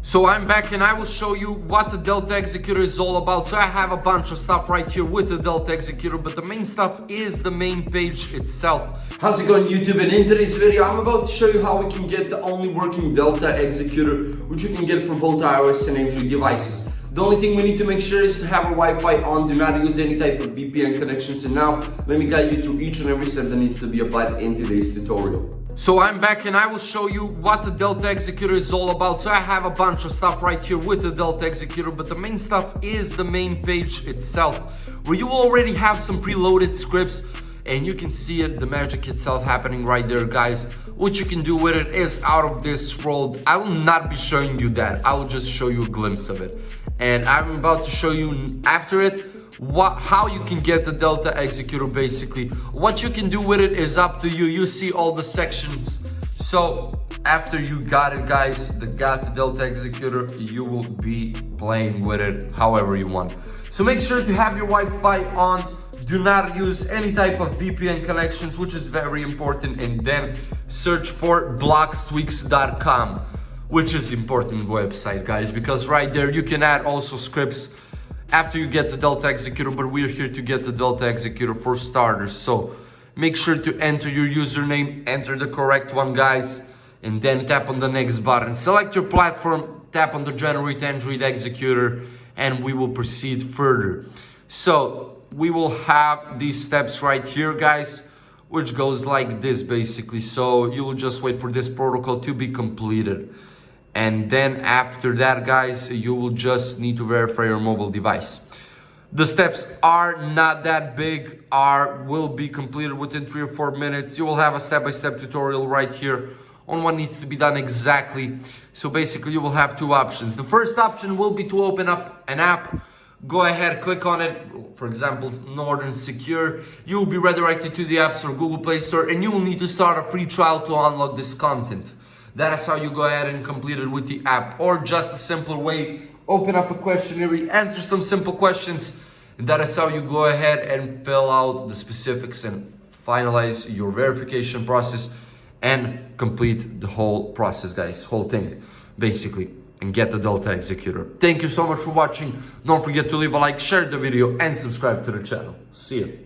So I'm back and I will show you what the Delta Executor is all about. So I have a bunch of stuff right here with the Delta Executor, but the main stuff is the main page itself. How's it going, YouTube? And in today's video, I'm about to show you how we can get the only working Delta Executor, which you can get for both iOS and Android devices. The only thing we need to make sure is to have our Wi-Fi on, do not use any type of VPN connections. And now, let me guide you through each and every step that needs to be applied in today's tutorial. So I'm back and I will show you what the Delta Executor is all about. So I have a bunch of stuff right here with the Delta Executor, but the main stuff is the main page itself, where you already have some preloaded scripts and you can see it, the magic itself happening right there, guys. What you can do with it is out of this world. I will not be showing you that. I will just show you a glimpse of it. And I'm about to show you after it how you can get the Delta Executor. Basically what you can do with it is up to you. You see all the sections. So after you got it, guys, got the Delta Executor, you will be playing with it however you want. So make sure to have your Wi-Fi on. Do not use any type of VPN connections, which is very important. And then search for blockstweaks.com, which is important website, guys, because right there you can add also scripts after you get the Delta Executor, but we're here to get the Delta Executor for starters. So make sure to enter your username, enter the correct one, guys, and then tap on the next button. Select your platform, tap on the Generate Android Executor, and we will proceed further. So we will have these steps right here, guys, which goes like this basically. So you will just wait for this protocol to be completed. And then after that, guys, you will just need to verify your mobile device. The steps are not that big, will be completed within 3 or 4 minutes. You will have a step-by-step tutorial right here on what needs to be done exactly. So basically you will have two options. The first option will be to open up an app. Go ahead, click on it, for example, Northern Secure. You will be redirected to the App Store, Google Play Store, and you will need to start a free trial to unlock this content. That is how you go ahead and complete it with the app, or just a simpler way, open up a questionnaire, answer some simple questions. That is how you go ahead and fill out the specifics and finalize your verification process and complete the whole process, guys, whole thing, basically, and get the Delta Executor. Thank you so much for watching. Don't forget to leave a like, share the video, and subscribe to the channel. See you.